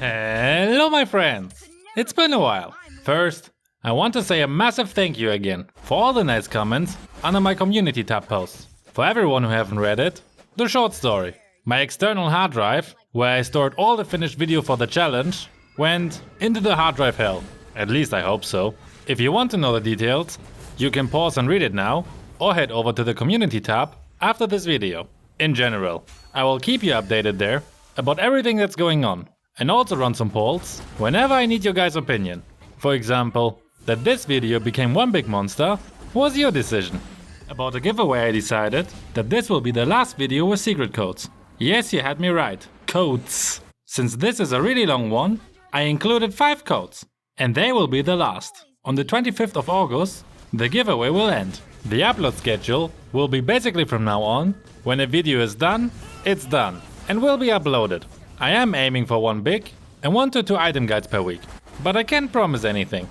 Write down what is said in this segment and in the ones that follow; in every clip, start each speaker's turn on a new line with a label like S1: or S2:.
S1: Hello my friends! It's been a while. First, I want to say a massive thank you again for all the nice comments under my community tab posts. For everyone who haven't read it, the short story. My external hard drive, where I stored all the finished video for the challenge, went into the hard drive hell. At least I hope so. If you want to know the details, you can pause and read it now, or head over to the community tab after this video. In general, I will keep you updated there about everything that's going on, and also run some polls whenever I need your guys' opinion. For example, that this video became one big monster was your decision. About the giveaway, I decided that this will be the last video with secret codes. Yes, you had me right, codes. Since this is a really long one, I included 5 codes, and they will be the last. On the 25th of August, the giveaway will end. The upload schedule will be basically from now on. When a video is done, it's done and will be uploaded. I am aiming for 1 big and 1 to 2 item guides per week, but I can't promise anything.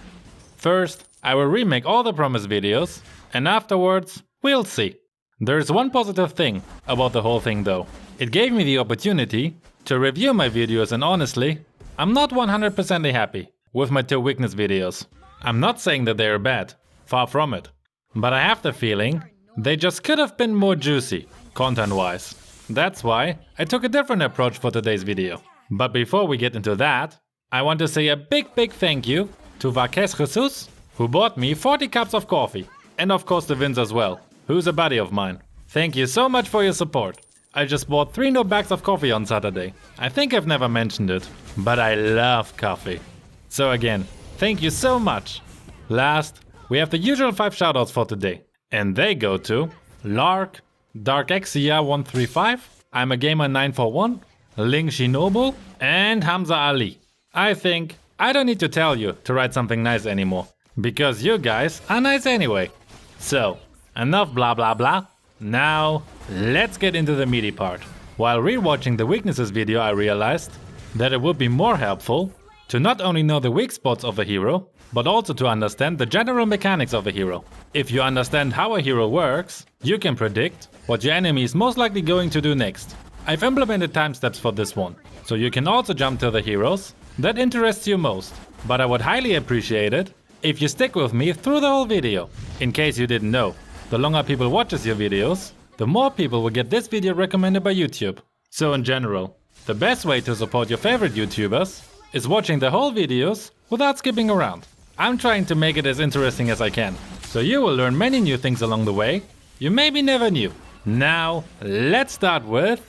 S1: First, I will remake all the promised videos, and afterwards, we'll see. There is one positive thing about the whole thing though. It gave me the opportunity to review my videos, and honestly, I'm not 100% happy with my 2 weakness videos. I'm not saying that they are bad, far from it. But I have the feeling they just could have been more juicy, content-wise. That's why I took a different approach for today's video. But before we get into that, I want to say a big thank you to Vaques Jesus, who bought me 40 cups of coffee. And of course to Vince as well, who's a buddy of mine. Thank you so much for your support. I just bought 3 new bags of coffee on Saturday. I think I've never mentioned it, but I love coffee. So again, thank you so much. Last, we have the usual 5 shoutouts for today. And they go to Lark, DarkXia135, I'm a Gamer 941, Ling Shinobu, and Hamza Ali. I think I don't need to tell you to write something nice anymore, because you guys are nice anyway. So, enough blah blah blah. Now, let's get into the meaty part. While rewatching the weaknesses video, I realized that it would be more helpful to not only know the weak spots of a hero, but also to understand the general mechanics of a hero. If you understand how a hero works, you can predict what your enemy is most likely going to do next. I've implemented time steps for this one, so you can also jump to the heroes that interests you most. But I would highly appreciate it if you stick with me through the whole video. In case you didn't know, the longer people watches your videos, the more people will get this video recommended by YouTube. So in general, the best way to support your favorite YouTubers is watching the whole videos without skipping around. I'm trying to make it as interesting as I can, so you will learn many new things along the way you maybe never knew. Now, let's start with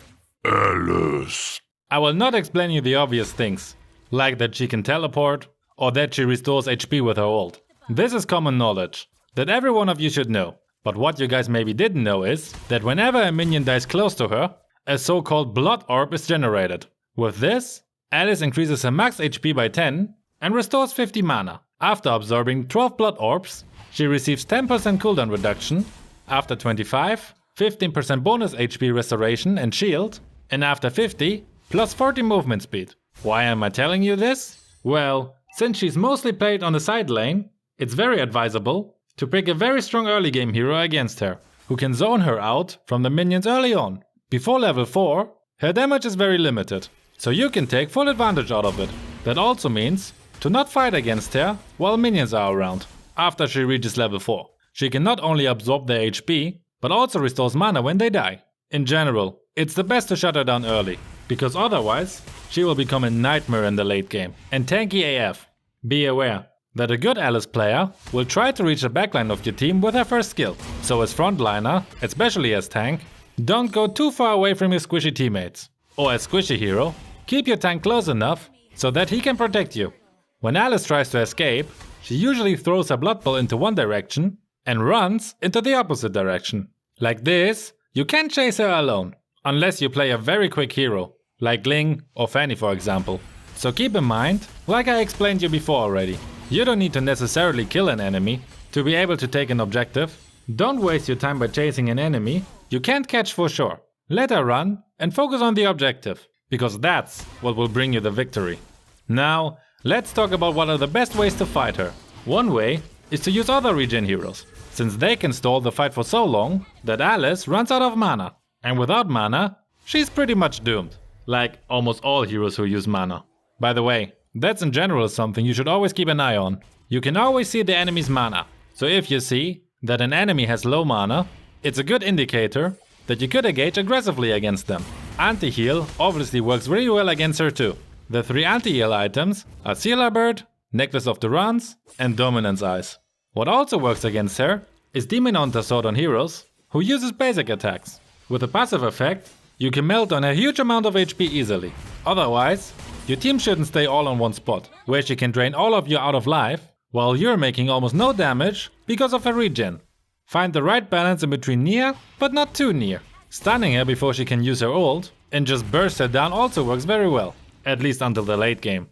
S1: Alice. I will not explain you the obvious things, like that she can teleport or that she restores HP with her ult. This is common knowledge that every one of you should know. But what you guys maybe didn't know is that whenever a minion dies close to her, a so-called blood orb is generated. With this, Alice increases her max HP by 10 and restores 50 mana. After absorbing 12 blood orbs, she receives 10% cooldown reduction, after 25, 15% bonus HP restoration and shield, and after 50, plus 40 movement speed. Why am I telling you this? Well, since she's mostly played on the side lane, it's very advisable to pick a very strong early game hero against her, who can zone her out from the minions early on. Before level 4, her damage is very limited, so you can take full advantage out of it. That also means to not fight against her while minions are around. After she reaches level 4, she can not only absorb their HP, but also restores mana when they die. In general, it's the best to shut her down early, because otherwise she will become a nightmare in the late game and tanky AF. Be aware that a good Alice player will try to reach the backline of your team with her first skill. So as frontliner, especially as tank, don't go too far away from your squishy teammates. Or as squishy hero, keep your tank close enough so that he can protect you. When Alice tries to escape, she usually throws her blood ball into one direction and runs into the opposite direction. Like this, you can't chase her alone, unless you play a very quick hero, like Ling or Fanny for example. So keep in mind, like I explained you before already, you don't need to necessarily kill an enemy to be able to take an objective. Don't waste your time by chasing an enemy you can't catch for sure. Let her run and focus on the objective, because that's what will bring you the victory. Now, let's talk about what are the best ways to fight her. One way is to use other regen heroes, since they can stall the fight for so long that Alice runs out of mana. And without mana, she's pretty much doomed, like almost all heroes who use mana. By the way, that's in general something you should always keep an eye on. You can always see the enemy's mana. So if you see that an enemy has low mana, it's a good indicator that you could engage aggressively against them. Anti-heal obviously works really well against her too. The 3 anti-heal items are Sealer Bird, Necklace of the Runs, and Dominance Eyes. What also works against her is Demon Hunter Sword on heroes who uses basic attacks. With a passive effect, you can melt on a huge amount of HP easily. Otherwise, your team shouldn't stay all on one spot, where she can drain all of you out of life, while you're making almost no damage because of her regen. Find the right balance in between near, but not too near. Stunning her before she can use her ult, and just burst her down also works very well, at least until the late game.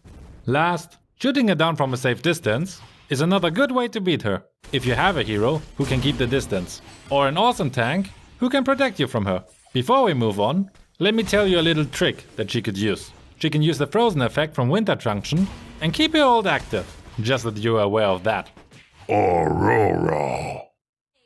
S1: Last, shooting her down from a safe distance is another good way to beat her, if you have a hero who can keep the distance, or an awesome tank who can protect you from her. Before we move on, let me tell you a little trick that she could use. She can use the frozen effect from Winter Trunction and keep her ult active, just that you're aware of that.
S2: Aurora.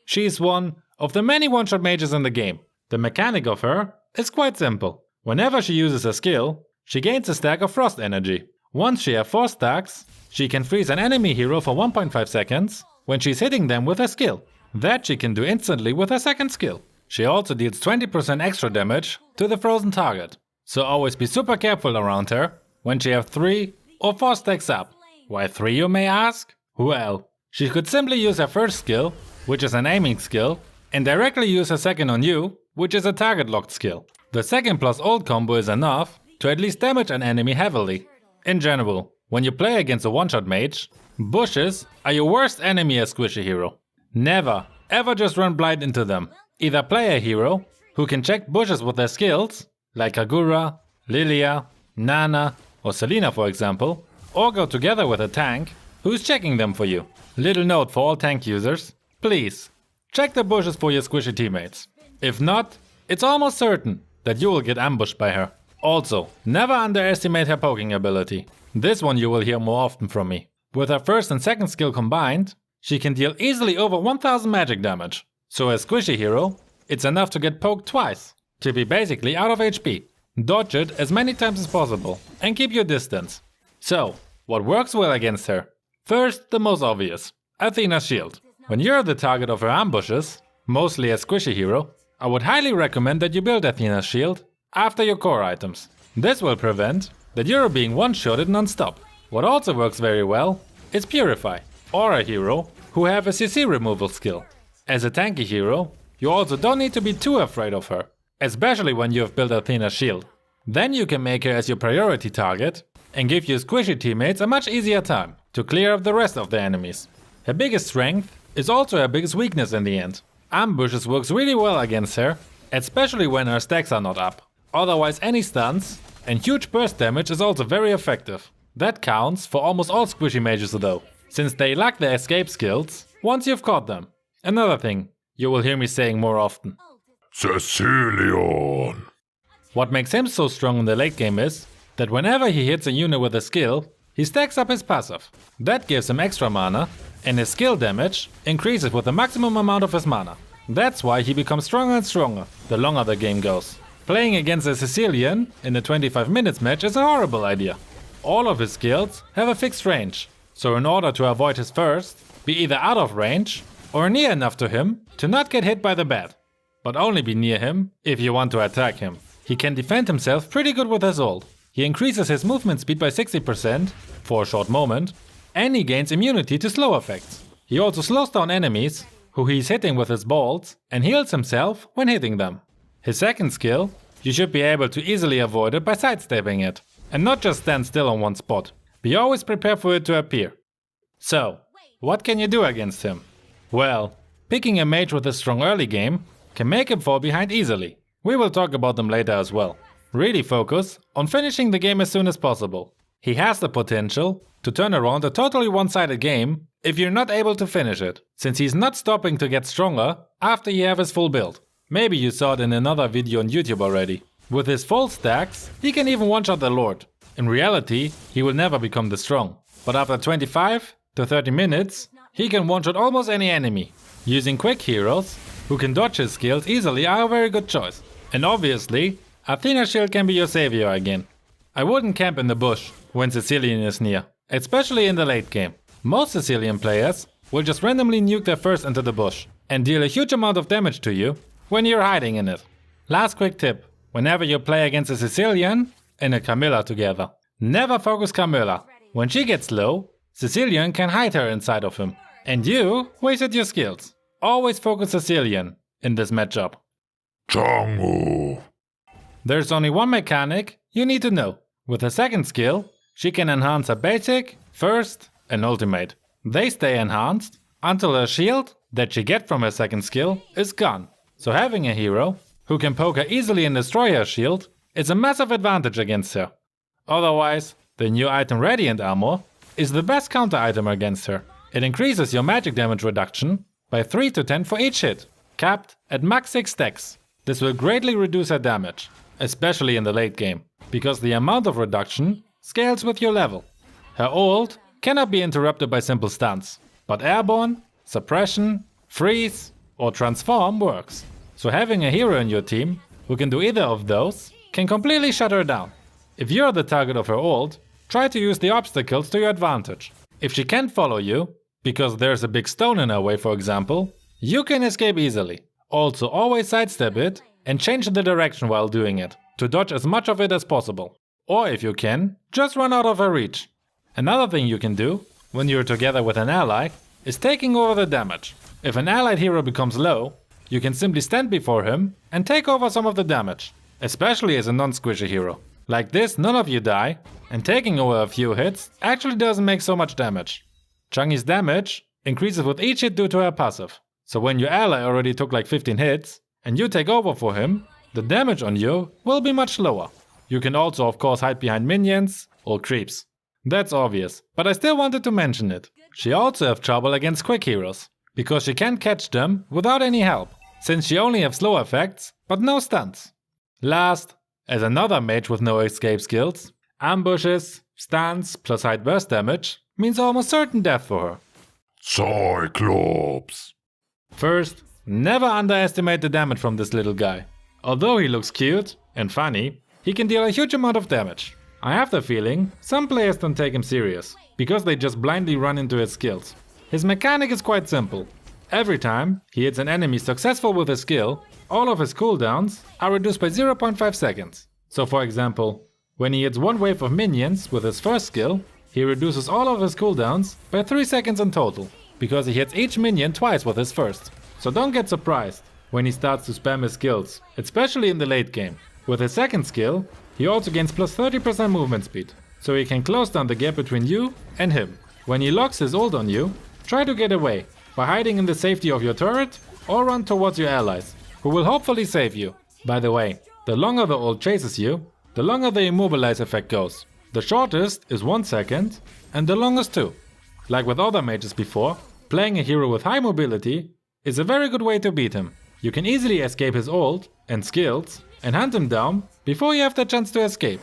S1: She's one of the many one-shot mages in the game. The mechanic of her is quite simple. Whenever she uses a skill, she gains a stack of frost energy. Once she has 4 stacks, she can freeze an enemy hero for 1.5 seconds when she's hitting them with her skill. That she can do instantly with her second skill. She also deals 20% extra damage to the frozen target. So always be super careful around her when she has 3 or 4 stacks up. Why 3, you may ask? Well, she could simply use her first skill, which is an aiming skill, and directly use her second on you, which is a target locked skill. The second plus ult combo is enough to at least damage an enemy heavily. In general, when you play against a one-shot mage, bushes are your worst enemy as squishy hero. Never, ever just run blind into them. Either play a hero who can check bushes with their skills, like Kagura, Lilia, Nana, or Selena for example, or go together with a tank who's checking them for you. Little note for all tank users, please, check the bushes for your squishy teammates. If not, it's almost certain that you will get ambushed by her. Also, never underestimate her poking ability. This one you will hear more often from me. With her first and second skill combined, she can deal easily over 1000 magic damage. So as squishy hero, it's enough to get poked twice, to be basically out of HP. Dodge it as many times as possible and keep your distance. So, what works well against her? First, the most obvious, Athena's shield. When you're the target of her ambushes, mostly as squishy hero, I would highly recommend that you build Athena's shield after your core items. This will prevent that you're being one-shotted non-stop. What also works very well is Purify, or a hero who have a CC removal skill. As a tanky hero, you also don't need to be too afraid of her, especially when you have built Athena's shield. Then you can make her as your priority target and give your squishy teammates a much easier time to clear up the rest of the enemies. Her biggest strength is also her biggest weakness in the end. Ambushes works really well against her, especially when her stacks are not up. Otherwise any stuns and huge burst damage is also very effective. That counts for almost all squishy mages though, since they lack their escape skills once you've caught them. Another thing you will hear me saying more often.
S2: Cecilion.
S1: What makes him so strong in the late game is that whenever he hits a unit with a skill, he stacks up his passive. That gives him extra mana, and his skill damage increases with the maximum amount of his mana. That's why he becomes stronger and stronger the longer the game goes. Playing against a Cecilion in a 25 minutes match is a horrible idea. All of his skills have a fixed range, so in order to avoid his first, be either out of range or near enough to him to not get hit by the bat. But only be near him if you want to attack him. He can defend himself pretty good with his ult. He increases his movement speed by 60% for a short moment, and he gains immunity to slow effects. He also slows down enemies who he's hitting with his bolts and heals himself when hitting them. His second skill, you should be able to easily avoid it by sidestepping it, and not just stand still on one spot. Be always prepared for it to appear. So, what can you do against him? Well, picking a mage with a strong early game can make him fall behind easily. We will talk about them later as well. Really focus on finishing the game as soon as possible. He has the potential to turn around a totally one-sided game if you're not able to finish it, since he's not stopping to get stronger after you have his full build. Maybe you saw it in another video on YouTube already. With his full stacks, he can even one-shot the Lord. In reality, he will never become this strong. But after 25 to 30 minutes, he can one-shot almost any enemy. Using quick heroes who can dodge his skills easily are a very good choice. And obviously, Athena's shield can be your savior again. I wouldn't camp in the bush when Sicilian is near, especially in the late game. Most Sicilian players will just randomly nuke their first into the bush and deal a huge amount of damage to you when you're hiding in it. Last quick tip, whenever you play against a Sicilian and a Camilla together, never focus Camilla. When she gets low, Sicilian can hide her inside of him, and you wasted your skills. Always focus Sicilian in this matchup.
S2: Chang'u.
S1: There's only one mechanic you need to know. With her second skill, she can enhance her basic, first and ultimate. They stay enhanced until her shield that she gets from her second skill is gone. So having a hero who can poke her easily and destroy her shield is a massive advantage against her. Otherwise, the new item Radiant Armor is the best counter item against her. It increases your magic damage reduction by 3 to 10 for each hit, capped at max 6 stacks. This will greatly reduce her damage, especially in the late game, because the amount of reduction scales with your level. Her ult cannot be interrupted by simple stuns, but airborne, suppression, freeze or transform works. So having a hero in your team who can do either of those can completely shut her down. If you're the target of her ult, try to use the obstacles to your advantage. If she can't follow you, because there's a big stone in her way for example, you can escape easily. Also always sidestep it and change the direction while doing it, to dodge as much of it as possible. Or if you can, just run out of her reach. Another thing you can do, when you're together with an ally, is taking over the damage. If an allied hero becomes low, you can simply stand before him and take over some of the damage, especially as a non-squishy hero. Like this, none of you die, and taking over a few hits actually doesn't make so much damage. Chang'i's damage increases with each hit due to her passive. So when your ally already took like 15 hits, and you take over for him, the damage on you will be much lower. You can also of course hide behind minions or creeps. That's obvious, but I still wanted to mention it. She also has trouble against quick heroes, because she can't catch them without any help, since she only has slow effects, but no stuns. Last, as another mage with no escape skills, ambushes, stuns plus hide burst damage means almost certain death for her.
S2: Cyclops.
S1: First, never underestimate the damage from this little guy. Although he looks cute and funny, he can deal a huge amount of damage. I have the feeling some players don't take him serious, because they just blindly run into his skills. His mechanic is quite simple. Every time he hits an enemy successful with a skill, all of his cooldowns are reduced by 0.5 seconds. So for example, when he hits one wave of minions with his first skill, he reduces all of his cooldowns by 3 seconds in total, because he hits each minion twice with his first. So don't get surprised when he starts to spam his skills, especially in the late game. With his second skill, he also gains plus 30% movement speed, so he can close down the gap between you and him. When he locks his ult on you, try to get away by hiding in the safety of your turret or run towards your allies, who will hopefully save you. By the way, the longer the ult chases you, the longer the immobilize effect goes. The shortest is 1 second and the longest 2. Like with other mages before, playing a hero with high mobility is a very good way to beat him. You can easily escape his ult and skills and hunt him down before you have the chance to escape.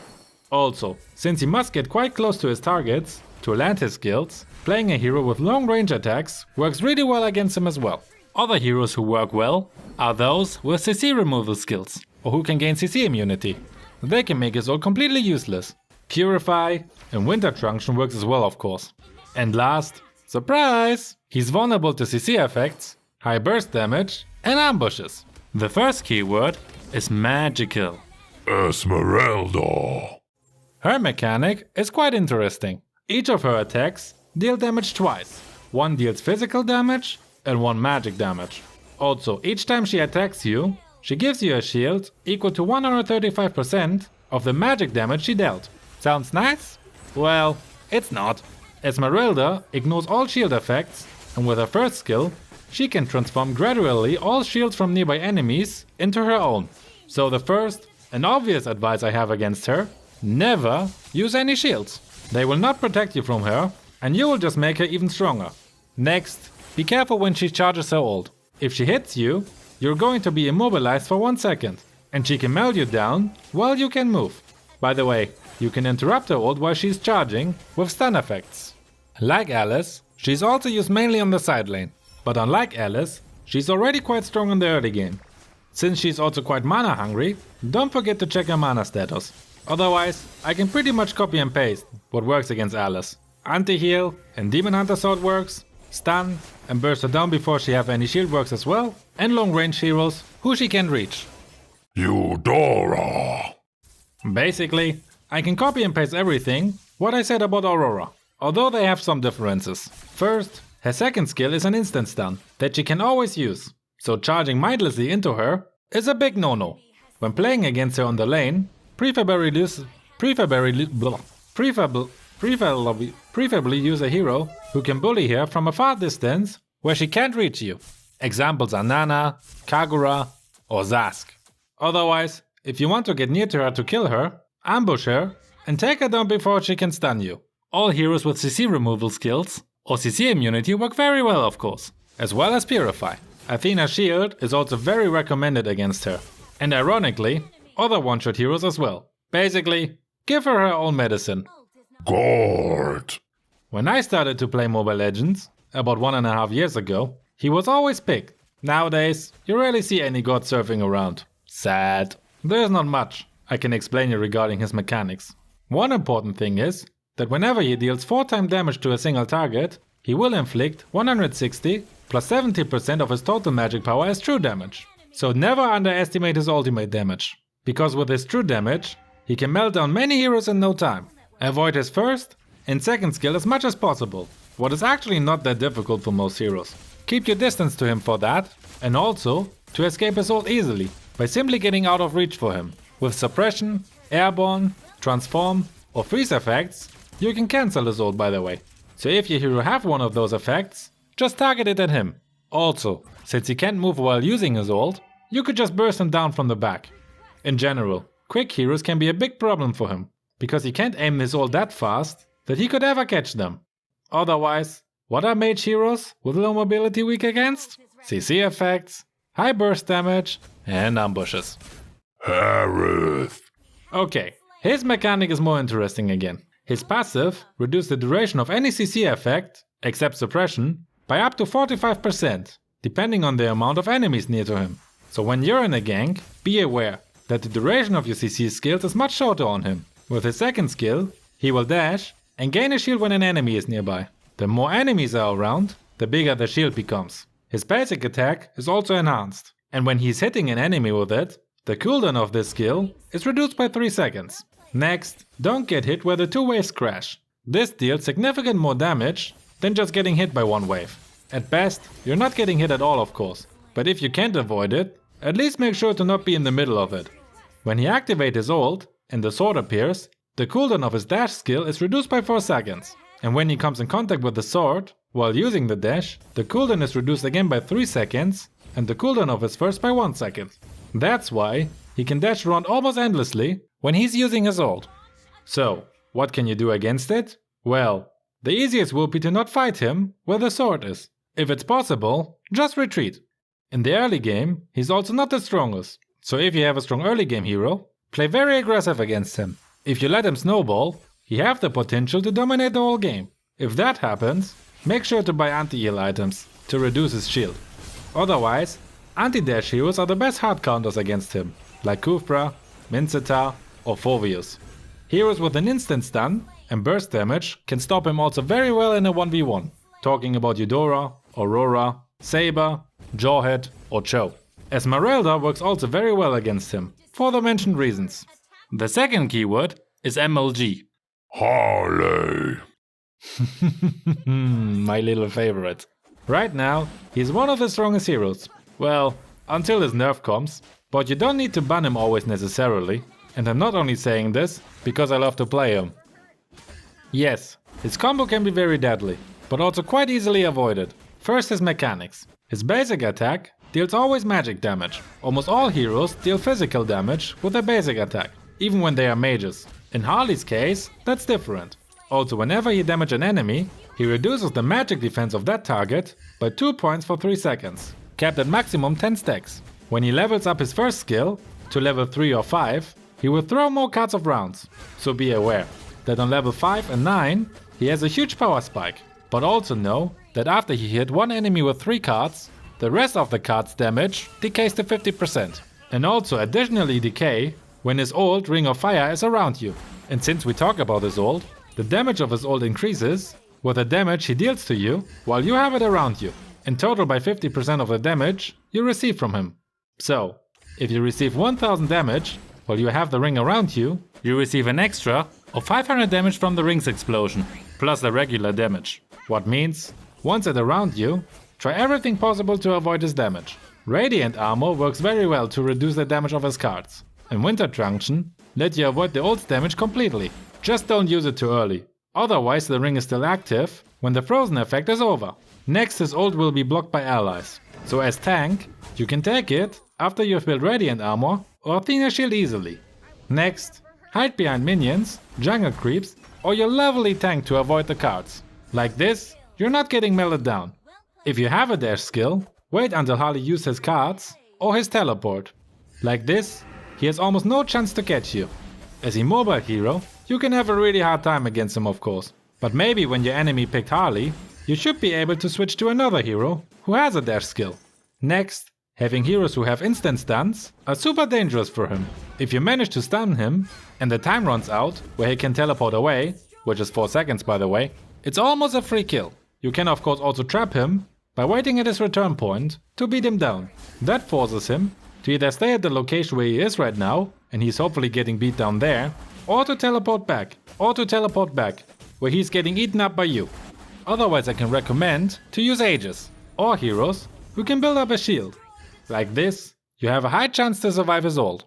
S1: Also, since he must get quite close to his targets to land his skills, playing a hero with long range attacks works really well against him as well. Other heroes who work well are those with CC removal skills, or who can gain CC immunity. They can make his ult completely useless. Purify and Winter Trunction works as well of course. And last, surprise! He's vulnerable to CC effects, high burst damage and ambushes. The first keyword is magical.
S2: Esmeralda.
S1: Her mechanic is quite interesting. Each of her attacks deal damage twice. One deals physical damage and one magic damage. Also, each time she attacks you, she gives you a shield equal to 135% of the magic damage she dealt. Sounds nice? Well, it's not. Esmeralda ignores all shield effects, and with her first skill, she can transform gradually all shields from nearby enemies into her own. So the first and obvious advice I have against her, never use any shields. They will not protect you from her, and you will just make her even stronger. Next, be careful when she charges her ult. If she hits you, you're going to be immobilized for 1 second, and she can melt you down while you can move. By the way, you can interrupt her ult while she's charging with stun effects. Like Alice, she's also used mainly on the side lane, but unlike Alice, she's already quite strong in the early game. Since she's also quite mana hungry, don't forget to check her mana status. Otherwise, I can pretty much copy and paste what works against Alice. Anti-heal and Demon Hunter Sword works, stun and burst her down before she have any shield works as well, and long range heroes who she can reach.
S2: Eudora.
S1: Basically, I can copy and paste everything what I said about Aurora, although they have some differences. First, her second skill is an instant stun that she can always use, so charging mindlessly into her is a big no-no. When playing against her on the lane, preferably use a hero who can bully her from a far distance where she can't reach you. Examples are Nana, Kagura or Zask. Otherwise, if you want to get near to her to kill her, ambush her and take her down before she can stun you. All heroes with CC removal skills or CC immunity work very well, of course, as well as Purify. Athena's shield is also very recommended against her, and ironically, other one-shot heroes as well. Basically, give her own medicine.
S2: Guard.
S1: When I started to play Mobile Legends, about 1.5 years ago, he was always picked. Nowadays, you rarely see any god surfing around. Sad. There's not much I can explain you regarding his mechanics. One important thing is that whenever he deals 4 times damage to a single target, he will inflict 160 plus 70% of his total magic power as true damage. So never underestimate his ultimate damage, because with his true damage, he can melt down many heroes in no time. Avoid his first and second skill as much as possible, what is actually not that difficult for most heroes. Keep your distance to him for that, and also to escape his ult easily, by simply getting out of reach for him. With suppression, airborne, transform or freeze effects, you can cancel his ult by the way. So if your hero have one of those effects, just target it at him. Also, since he can't move while using his ult, you could just burst him down from the back. In general, quick heroes can be a big problem for him, because he can't aim his ult that fast that he could ever catch them. Otherwise, what are mage heroes with low mobility weak against? CC effects, high burst damage and ambushes.
S2: Harith.
S1: Okay, his mechanic is more interesting again. His passive reduces the duration of any CC effect, except suppression, by up to 45%, depending on the amount of enemies near to him. So when you're in a gank, be aware that the duration of your CC skills is much shorter on him. With his second skill, he will dash and gain a shield when an enemy is nearby. The more enemies are around, the bigger the shield becomes. His basic attack is also enhanced, and when he's hitting an enemy with it, the cooldown of this skill is reduced by 3 seconds. Next, don't get hit where the 2 waves crash. This deals significant more damage than just getting hit by 1 wave. At best, you're not getting hit at all of course, but if you can't avoid it, at least make sure to not be in the middle of it. When he activates his ult and the sword appears, the cooldown of his dash skill is reduced by 4 seconds. And when he comes in contact with the sword, while using the dash, the cooldown is reduced again by 3 seconds and the cooldown of his first by 1 second. That's why he can dash around almost endlessly when he's using his ult. So, what can you do against it? Well, the easiest will be to not fight him where the sword is. If it's possible, just retreat. In the early game, he's also not the strongest, so if you have a strong early game hero, play very aggressive against him. If you let him snowball, he have the potential to dominate the whole game. If that happens, make sure to buy anti-heal items to reduce his shield. Otherwise, anti-dash heroes are the best hard counters against him, like Kufra, Mincetar or Fovius. Heroes with an instant stun and burst damage can stop him also very well in a 1v1, talking about Eudora, Aurora, Saber, Jawhead or Cho. Esmeralda works also very well against him, for the mentioned reasons. The second keyword is MLG.
S2: Harley.
S1: My little favorite. Right now, he's one of the strongest heroes. Well, until his nerf comes, but you don't need to ban him always necessarily, and I'm not only saying this because I love to play him. Yes, his combo can be very deadly, but also quite easily avoided. First, his mechanics. His basic attack deals always magic damage. Almost all heroes deal physical damage with their basic attack, even when they are mages. In Harley's case, that's different. Also, whenever he damages an enemy, he reduces the magic defense of that target by 2 points for 3 seconds, capped at maximum 10 stacks. When he levels up his first skill to level 3 or 5, he will throw more cards of rounds. So be aware that on level 5 and 9, he has a huge power spike. But also know that after he hit one enemy with 3 cards, the rest of the card's damage decays to 50%. And also additionally decay when his ult Ring of Fire is around you. And since we talk about his ult, the damage of his ult increases with the damage he deals to you while you have it around you. In total by 50% of the damage you receive from him. So, if you receive 1000 damage while you have the ring around you, you receive an extra of 500 damage from the ring's explosion, plus the regular damage. What means, once it's around you, try everything possible to avoid his damage. Radiant armor works very well to reduce the damage of his cards. In Winter Junction, let you avoid the ult's damage completely. Just don't use it too early, otherwise the ring is still active when the frozen effect is over. Next, his ult will be blocked by allies, so as tank, you can take it after you've built Radiant armor or Athena shield easily. Next, hide behind minions, jungle creeps, or your lovely tank to avoid the cards. Like this, you're not getting melted down. If you have a dash skill, wait until Harley uses his cards or his teleport. Like this, he has almost no chance to catch you. As a mobile hero, you can have a really hard time against him of course. But maybe when your enemy picked Harley, you should be able to switch to another hero who has a dash skill. Next, having heroes who have instant stuns are super dangerous for him. If you manage to stun him and the time runs out where he can teleport away, which is 4 seconds by the way, it's almost a free kill. You can of course also trap him by waiting at his return point to beat him down. That forces him to either stay at the location where he is right now and he's hopefully getting beat down there, or to teleport back, where he's getting eaten up by you. Otherwise I can recommend to use Ages, or heroes who can build up a shield. Like this, you have a high chance to survive his ult.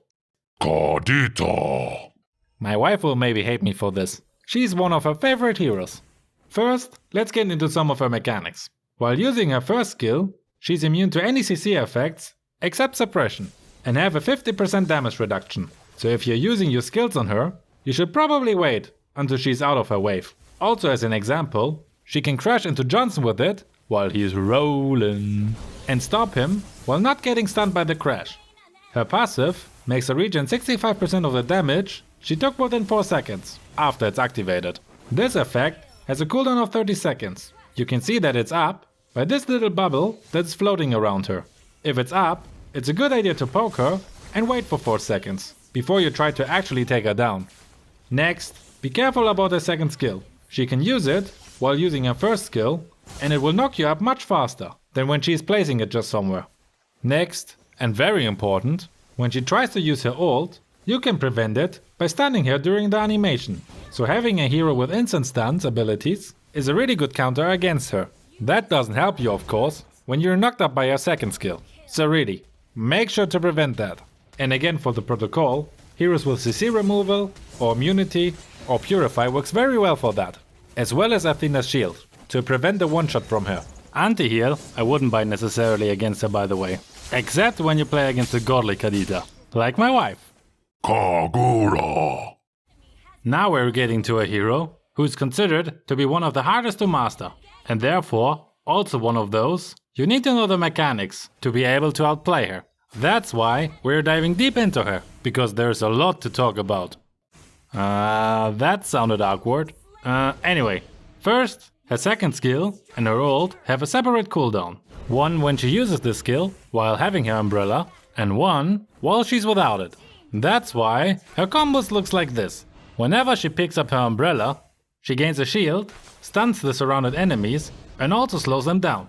S2: Cardita.
S1: My wife will maybe hate me for this. She's one of her favorite heroes. First, let's get into some of her mechanics. While using her first skill, she's immune to any CC effects except suppression, and have a 50% damage reduction. So if you're using your skills on her, you should probably wait until she's out of her wave. Also as an example, she can crash into Johnson with it while he's rolling and stop him while not getting stunned by the crash. Her passive makes her regen 65% of the damage she took within 4 seconds after it's activated. This effect has a cooldown of 30 seconds. You can see that it's up by this little bubble that's floating around her. If it's up, it's a good idea to poke her and wait for 4 seconds before you try to actually take her down. Next, be careful about her second skill. She can use it while using her first skill and it will knock you up much faster than when she's placing it just somewhere. Next, and very important, when she tries to use her ult, you can prevent it by stunning her during the animation. So having a hero with instant stuns abilities is a really good counter against her. That doesn't help you of course when you're knocked up by her second skill. So really, make sure to prevent that. And again for the protocol, heroes with CC removal or immunity or purify works very well for that. As well as Athena's shield, to prevent the one-shot from her. Anti-heal I wouldn't buy necessarily against her by the way. Except when you play against a godly Cardita, like my wife.
S2: Kagura.
S1: Now we're getting to a hero who's considered to be one of the hardest to master, and therefore also one of those you need to know the mechanics to be able to outplay her. That's why we're diving deep into her, because there's a lot to talk about. That sounded awkward. Anyway, first, her second skill and her ult have a separate cooldown. One when she uses this skill while having her umbrella, and one while she's without it. That's why her combos looks like this. Whenever she picks up her umbrella, she gains a shield, stuns the surrounded enemies, and also slows them down.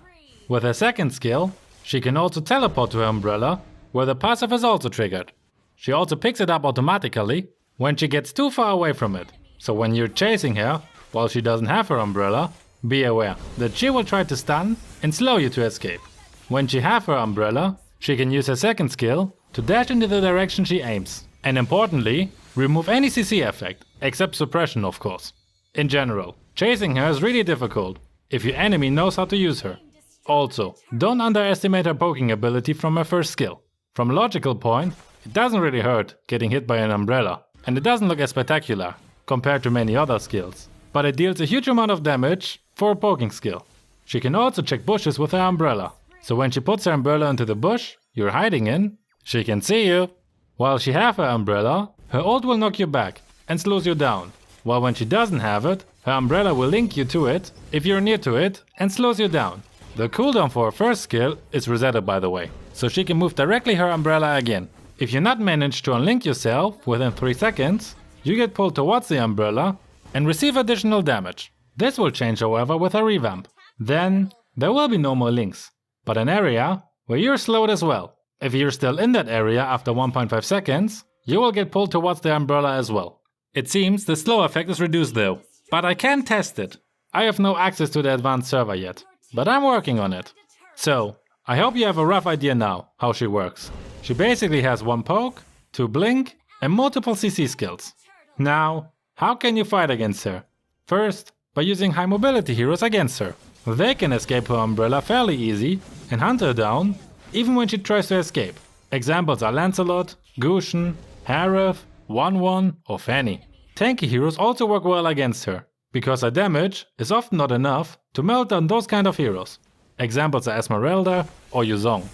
S1: With her second skill, she can also teleport to her umbrella, where the passive is also triggered. She also picks it up automatically when she gets too far away from it. So when you're chasing her, while she doesn't have her umbrella, be aware that she will try to stun and slow you to escape. When she has her umbrella, she can use her second skill to dash into the direction she aims. And importantly, remove any CC effect, except suppression of course. In general, chasing her is really difficult if your enemy knows how to use her. Also, don't underestimate her poking ability from her first skill. From a logical point, it doesn't really hurt getting hit by an umbrella, and it doesn't look as spectacular compared to many other skills, but it deals a huge amount of damage for a poking skill. She can also check bushes with her umbrella, so when she puts her umbrella into the bush you're hiding in, she can see you. While she has her umbrella, her ult will knock you back and slows you down, while when she doesn't have it, her umbrella will link you to it if you're near to it and slows you down. The cooldown for her first skill is resetted by the way, so she can move directly her umbrella again. If you not manage to unlink yourself within 3 seconds, you get pulled towards the umbrella and receive additional damage. This will change however with a revamp. Then there will be no more links, but an area where you're slowed as well. If you're still in that area after 1.5 seconds, you will get pulled towards the umbrella as well. It seems the slow effect is reduced though, but I can test it. I have no access to the advanced server yet, but I'm working on it. So, I hope you have a rough idea now how she works. She basically has 1 poke, 2 blink, and multiple CC skills. Now, how can you fight against her? First, by using high mobility heroes against her. They can escape her umbrella fairly easy and hunt her down, even when she tries to escape. Examples are Lancelot, Gusion, Harith, 1-1 or Fanny. Tanky heroes also work well against her, because her damage is often not enough to melt down those kind of heroes. Examples are Esmeralda or Yuzong.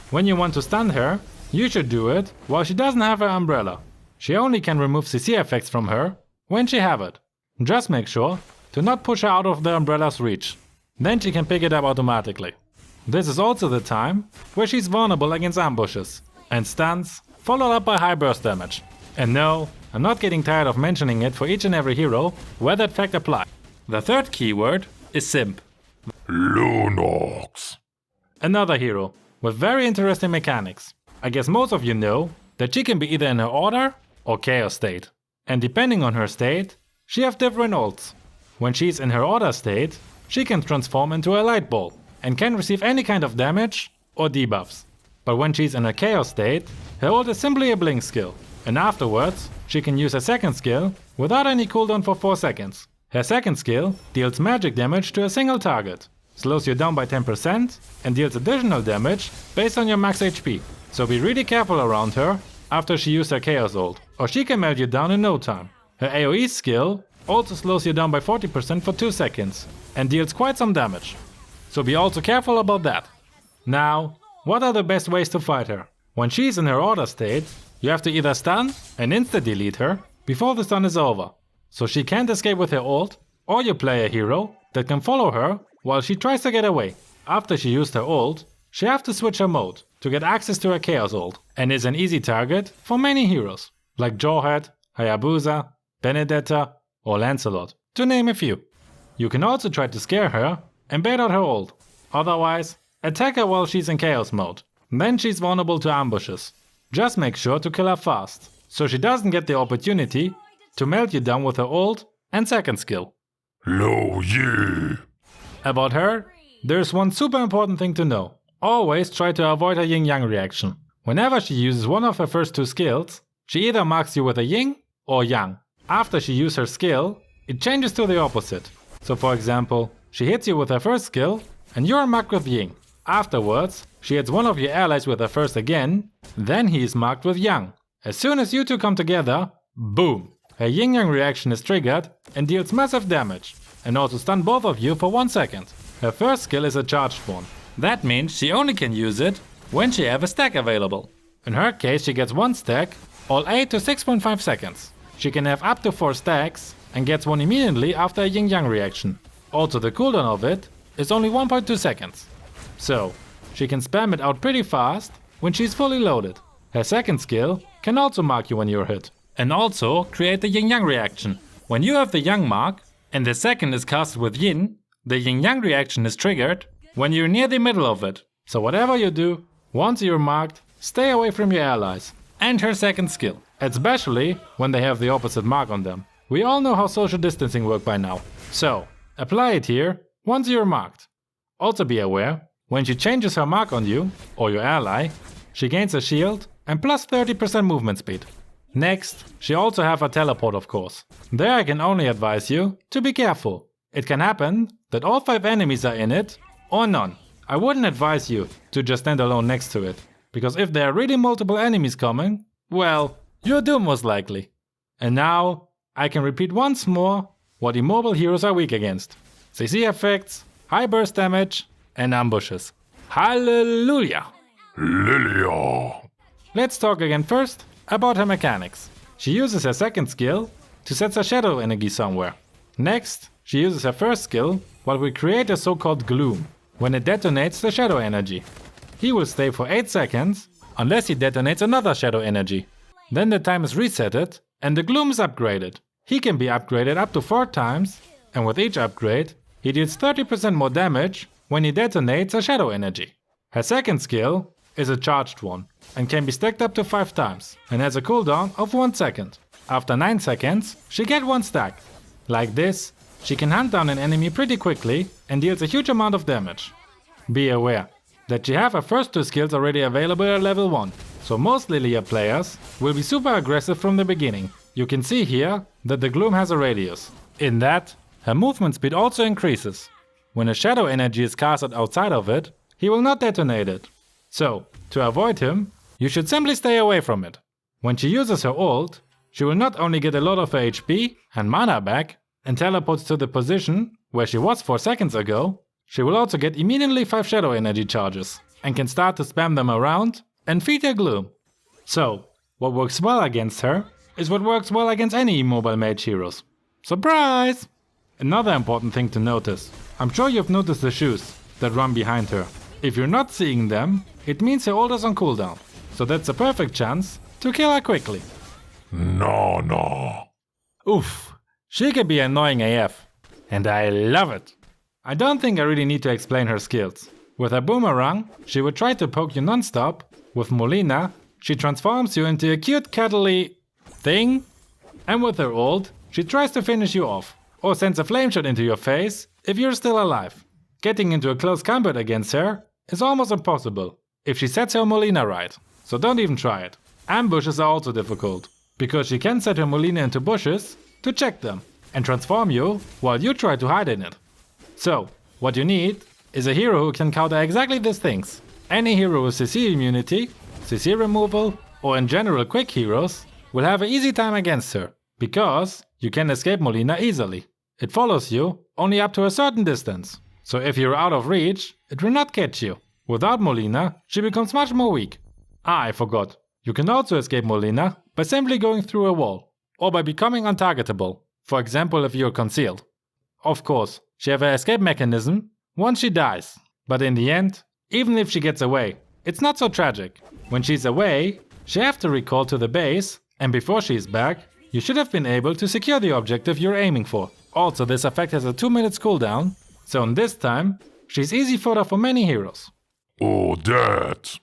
S1: When you want to stun her, you should do it while she doesn't have her umbrella. She only can remove CC effects from her when she have it. Just make sure to not push her out of the umbrella's reach. Then she can pick it up automatically. This is also the time where she's vulnerable against ambushes and stuns, followed up by high burst damage. And no, I'm not getting tired of mentioning it for each and every hero where that fact applies. The third keyword is Simp.
S2: Lunox.
S1: Another hero with very interesting mechanics. I guess most of you know that she can be either in her order or chaos state. And depending on her state, she have different ults. When she's in her order state, she can transform into a light ball and can receive any kind of damage or debuffs. But when she's in a chaos state, her ult is simply a blink skill, and afterwards she can use her second skill without any cooldown for 4 seconds. Her second skill deals magic damage to a single target, slows you down by 10% and deals additional damage based on your max HP. So be really careful around her after she used her chaos ult, or she can melt you down in no time. Her AoE skill also slows you down by 40% for 2 seconds and deals quite some damage. So be also careful about that. Now, what are the best ways to fight her? When she's in her order state, you have to either stun and insta-delete her before the stun is over, so she can't escape with her ult, or you play a hero that can follow her while she tries to get away. After she used her ult, she have to switch her mode to get access to her chaos ult, and is an easy target for many heroes, like Jawhead, Hayabusa, Benedetta or Lancelot, to name a few. You can also try to scare her and bait out her ult. Otherwise, attack her while she's in chaos mode. Then she's vulnerable to ambushes. Just make sure to kill her fast, so she doesn't get the opportunity to melt you down with her ult and second skill.
S2: Lo ye.
S1: About her, there's one super important thing to know. Always try to avoid her yin-yang reaction. Whenever she uses one of her first 2 skills, she either marks you with a yin or yang. After she uses her skill, it changes to the opposite. So for example, she hits you with her first skill and you're marked with yin. Afterwards, she hits one of your allies with her first again, then he is marked with yang. As soon as you two come together, boom! Her yin-yang reaction is triggered and deals massive damage, and also stun both of you for 1 second. Her first skill is a charged one. That means she only can use it when she have a stack available. In her case, she gets 1 stack, all 8 to 6.5 seconds. She can have up to 4 stacks and gets one immediately after a yin-yang reaction. Also the cooldown of it is only 1.2 seconds. So, she can spam it out pretty fast when she's fully loaded. Her second skill can also mark you when you're hit. And also create the yin-yang reaction. When you have the yang mark and the second is casted with yin, the yin-yang reaction is triggered when you're near the middle of it. So whatever you do, once you're marked, stay away from your allies. And her second skill, especially when they have the opposite mark on them. We all know how social distancing works by now. So, apply it here once you're marked. Also be aware, when she changes her mark on you, or your ally, she gains a shield and plus 30% movement speed. Next, she also have a teleport of course. There I can only advise you to be careful. It can happen that all 5 enemies are in it, or none. I wouldn't advise you to just stand alone next to it, because if there are really multiple enemies coming, well, you're doomed most likely. And now, I can repeat once more what immobile heroes are weak against. CC effects, high burst damage, and ambushes. Hallelujah!
S2: Lilia.
S1: Let's talk again first about her mechanics. She uses her second skill to set her shadow energy somewhere. Next, she uses her first skill while we create a so-called gloom. When it detonates the shadow energy, he will stay for 8 seconds unless he detonates another shadow energy. Then the time is resetted and the gloom is upgraded. He can be upgraded up to 4 times, and with each upgrade, he deals 30% more damage when he detonates a shadow energy. Her second skill is a charged one and can be stacked up to 5 times and has a cooldown of 1 second. After 9 seconds, she gets 1 stack. Like this, she can hunt down an enemy pretty quickly and deals a huge amount of damage. Be aware that she have her first 2 skills already available at level 1, so most Lilia players will be super aggressive from the beginning. You can see here that the gloom has a radius. In that, her movement speed also increases. When a shadow energy is casted outside of it, he will not detonate it. So, to avoid him, you should simply stay away from it. When she uses her ult, she will not only get a lot of her HP and mana back and teleports to the position where she was 4 seconds ago, she will also get immediately 5 shadow energy charges and can start to spam them around and feed her gloom. So, what works well against her is what works well against any immobile mage heroes. Surprise! Another important thing to notice. I'm sure you've noticed the shoes that run behind her. If you're not seeing them, it means her ult is on cooldown. So that's a perfect chance to kill her quickly.
S2: No.
S1: Oof, she can be annoying AF. And I love it. I don't think I really need to explain her skills. With her boomerang, she would try to poke you non-stop. With Molina, she transforms you into a cute cuddly thing. And with her ult, she tries to finish you off, or sends a flame shot into your face if you're still alive. Getting into a close combat against her is almost impossible if she sets her Molina right, so don't even try it. Ambushes are also difficult, because she can set her Molina into bushes to check them and transform you while you try to hide in it. So, what you need is a hero who can counter exactly these things. Any hero with CC immunity, CC removal, or in general quick heroes will have an easy time against her, because you can escape Molina easily. It follows you only up to a certain distance, so if you're out of reach, it will not catch you. Without Molina, she becomes much more weak. I forgot. You can also escape Molina by simply going through a wall, or by becoming untargetable, for example if you're concealed. Of course, she has an escape mechanism once she dies, but in the end, even if she gets away, it's not so tragic. When she's away, she has to recall to the base, and before she's back, you should have been able to secure the objective you're aiming for. Also, this effect has a 2 minutes cooldown, so in this time, she's easy fodder for many heroes.
S2: Oh, that.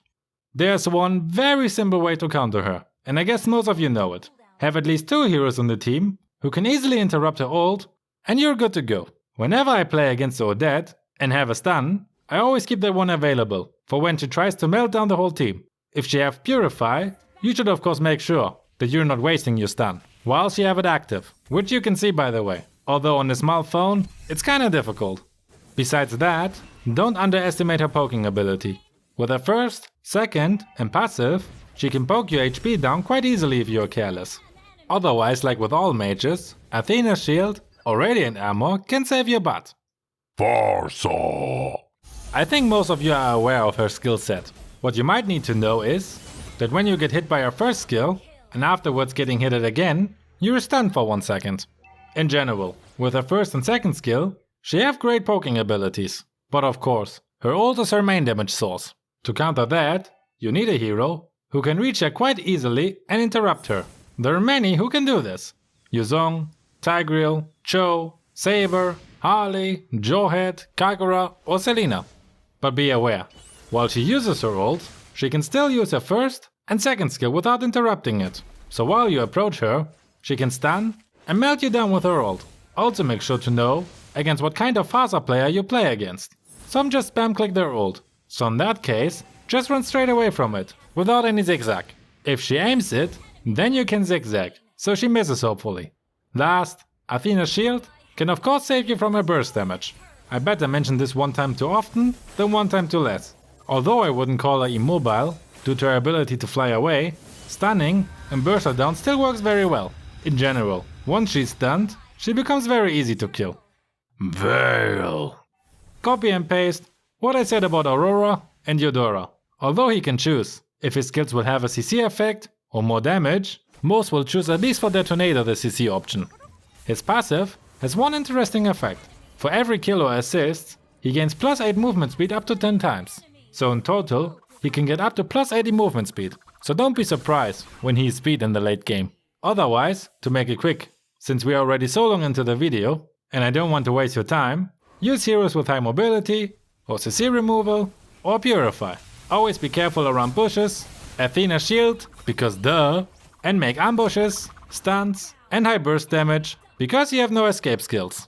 S1: There's one very simple way to counter her, and I guess most of you know it. Have at least 2 heroes on the team who can easily interrupt her ult, and you're good to go. Whenever I play against Odette and have a stun, I always keep that one available for when she tries to melt down the whole team. If she have Purify, you should of course make sure that you're not wasting your stun while she have it active, which you can see by the way, although on a small phone it's kinda difficult. Besides that, don't underestimate her poking ability. With her first, second and passive, she can poke your HP down quite easily if you're careless. Otherwise, like with all mages, Athena's shield or radiant armor can save your butt.
S2: Farsa.
S1: I think most of you are aware of her skill set. What you might need to know is that when you get hit by her first skill and afterwards getting hit again, you're stunned for 1 second. In general, with her first and second skill, she have great poking abilities. But of course, her ult is her main damage source. To counter that, you need a hero who can reach her quite easily and interrupt her. There are many who can do this. Yuzong, Tigreal, Cho, Saber, Harley, Jawhead, Kagura or Selena. But be aware, while she uses her ult, she can still use her first and second skill without interrupting it. So while you approach her, she can stun and melt you down with her ult. Also make sure to know against what kind of Phaser player you play against. Some just spam click their ult, so in that case, just run straight away from it, without any zigzag. If she aims it, then you can zigzag, so she misses hopefully. Last, Athena's shield can of course save you from her burst damage. I bet I mentioned this one time too often than one time too less. Although I wouldn't call her immobile, due to her ability to fly away, stunning and burst her down still works very well. In general, once she's stunned, she becomes very easy to kill.
S2: Veil.
S1: Copy and paste what I said about Aurora and Eudora. Although he can choose if his skills will have a CC effect or more damage, most will choose at least for Detonator the CC option. His passive has one interesting effect. For every kill or assist, he gains +8 movement speed up to 10 times. So in total, he can get up to plus 80 movement speed, so don't be surprised when he's speed in the late game. Otherwise, to make it quick, since we are already so long into the video, and I don't want to waste your time, use heroes with high mobility, or CC removal, or purify. Always be careful around bushes, Athena's shield, because duh, and make ambushes, stuns, and high burst damage, because you have no escape skills.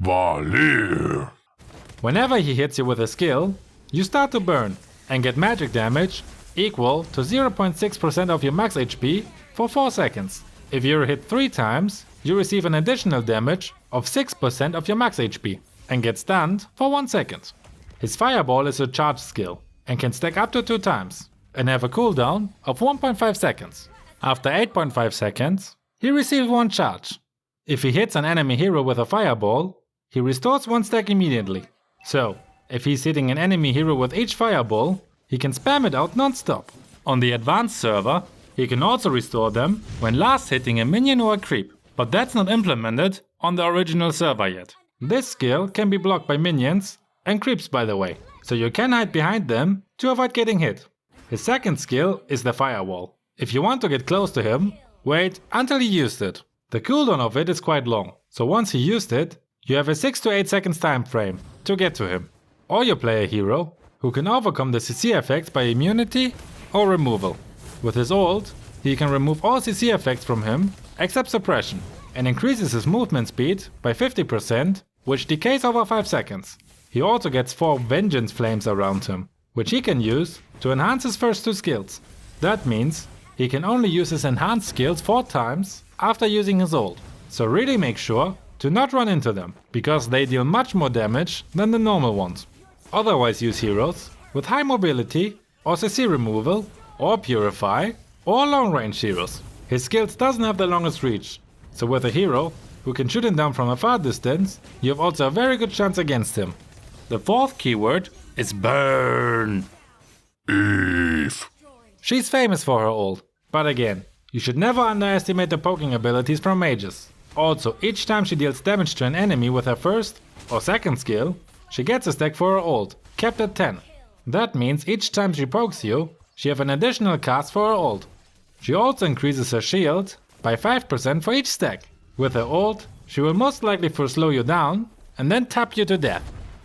S2: Valir.
S1: Whenever he hits you with a skill, you start to burn and get magic damage equal to 0.6% of your max HP for 4 seconds. If you're hit 3 times, you receive an additional damage of 6% of your max HP and get stunned for 1 second. His fireball is a charge skill and can stack up to 2 times and have a cooldown of 1.5 seconds. After 8.5 seconds, he receives 1 charge. If he hits an enemy hero with a fireball, he restores 1 stack immediately. So, if he's hitting an enemy hero with each fireball, he can spam it out non-stop. On the advanced server, he can also restore them when last hitting a minion or a creep, but that's not implemented on the original server yet. This skill can be blocked by minions and creeps, by the way, so you can hide behind them to avoid getting hit. His second skill is the firewall. If you want to get close to him, wait until he used it. The cooldown of it is quite long, so once he used it, you have a 6 to 8 seconds time frame to get to him. Or you play a hero who can overcome the CC effects by immunity or removal. With his ult, he can remove all CC effects from him except suppression and increases his movement speed by 50%, which decays over 5 seconds. He also gets 4 vengeance flames around him, which he can use to enhance his first 2 skills. That means he can only use his enhanced skills 4 times after using his ult. So really make sure to not run into them, because they deal much more damage than the normal ones. Otherwise use heroes with high mobility or CC removal or purify or long range heroes. His skills doesn't have the longest reach, so with a hero who can shoot him down from a far distance, you have also a very good chance against him. The fourth keyword is burn.
S2: Eve.
S1: She's famous for her ult, but again, you should never underestimate the poking abilities from mages. Also, each time she deals damage to an enemy with her first or second skill, she gets a stack for her ult, capped at 10. That means each time she pokes you, she have an additional cast for her ult. She also increases her shield by 5% for each stack. With her ult, she will most likely first slow you down and then tap you to death.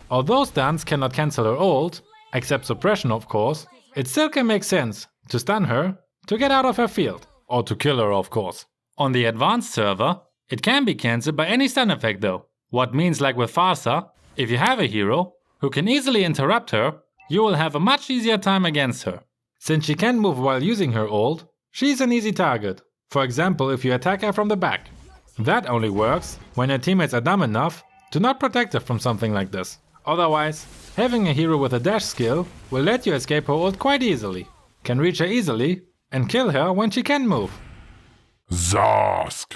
S1: Although stuns cannot cancel her ult, except suppression of course, it still can make sense to stun her to get out of her field, or to kill her of course. On the advanced server, it can be cancelled by any stun effect though. What means, like with Farsa, if you have a hero who can easily interrupt her, you will have a much easier time against her. Since she can move while using her ult, she's an easy target. For example, if you attack her from the back. That only works when her teammates are dumb enough to not protect her from something like this. Otherwise, having a hero with a dash skill will let you escape her ult quite easily, can reach her easily, and kill her when she can move.
S2: Zask.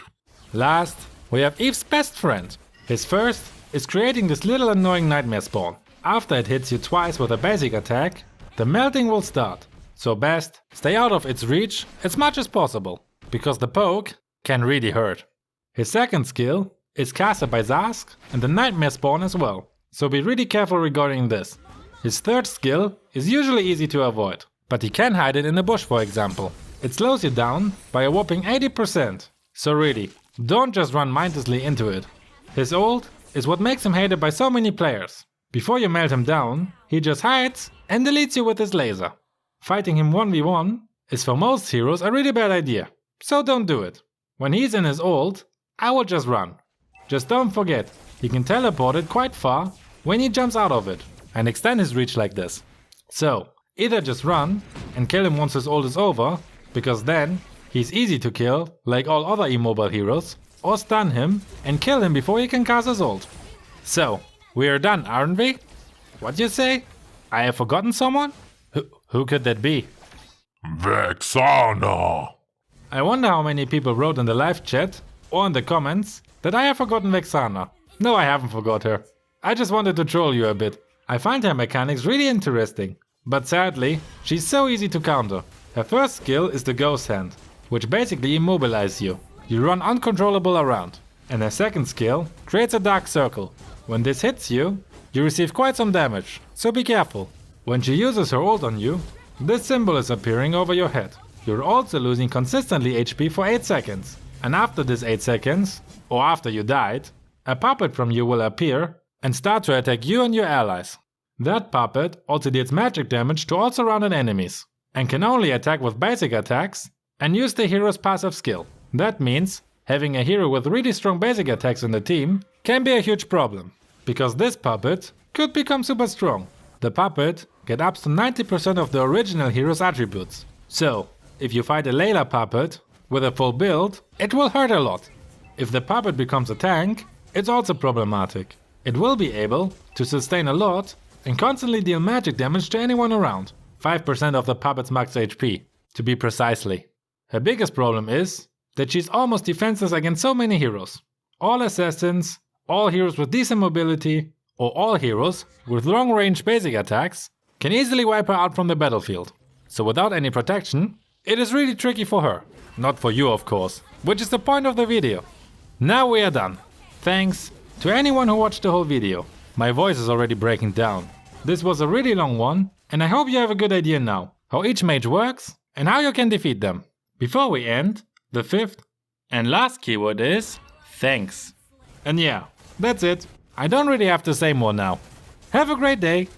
S1: Last, we have Eve's best friend. His first is creating this little annoying nightmare spawn. After it hits you twice with a basic attack, the melting will start. So best, stay out of its reach as much as possible, because the poke can really hurt. His second skill is casted by Zask and the nightmare spawn as well, so be really careful regarding this. His third skill is usually easy to avoid, but he can hide it in a bush for example. It slows you down by a whopping 80%, so really, don't just run mindlessly into it. His ult is what makes him hated by so many players. Before you melt him down, he just hides and deletes you with his laser. Fighting him 1v1 is for most heroes a really bad idea, so don't do it. When he's in his ult, I will just run. Just don't forget, he can teleport it quite far when he jumps out of it and extend his reach like this. So, either just run and kill him once his ult is over, because then he's easy to kill like all other immobile heroes, or stun him and kill him before he can cast his ult. So, we are done, aren't we? What do you say? I have forgotten someone? Who could that be?
S2: Vexana.
S1: I wonder how many people wrote in the live chat or in the comments that I have forgotten Vexana. No, I haven't forgot her. I just wanted to troll you a bit. I find her mechanics really interesting, but sadly, she's so easy to counter. Her first skill is the Ghost Hand, which basically immobilizes you. You run uncontrollable around. And her second skill creates a dark circle. When this hits you, you receive quite some damage, so be careful. When she uses her ult on you, This symbol is appearing over your head. You're also losing consistently HP for 8 seconds. And after this 8 seconds, or after you died, a puppet from you will appear and start to attack you and your allies. That puppet also deals magic damage to all surrounded enemies, and can only attack with basic attacks and use the hero's passive skill. That means having a hero with really strong basic attacks in the team can be a huge problem, because this puppet could become super strong. The puppet gets up to 90% of the original hero's attributes. So, if you fight a Layla puppet with a full build, it will hurt a lot. If the puppet becomes a tank, it's also problematic. It will be able to sustain a lot and constantly deal magic damage to anyone around. 5% of the puppet's max HP, to be precisely. Her biggest problem is that she's almost defenseless against so many heroes. All assassins, all heroes with decent mobility, or all heroes with long range basic attacks can easily wipe her out from the battlefield. So without any protection, it is really tricky for her. Not for you, of course, which is the point of the video. Now we are done. Thanks to anyone who watched the whole video. My voice is already breaking down. This was a really long one, and I hope you have a good idea now how each mage works and how you can defeat them. Before we end, the fifth and last keyword is thanks. And yeah, that's it. I don't really have to say more now. Have a great day.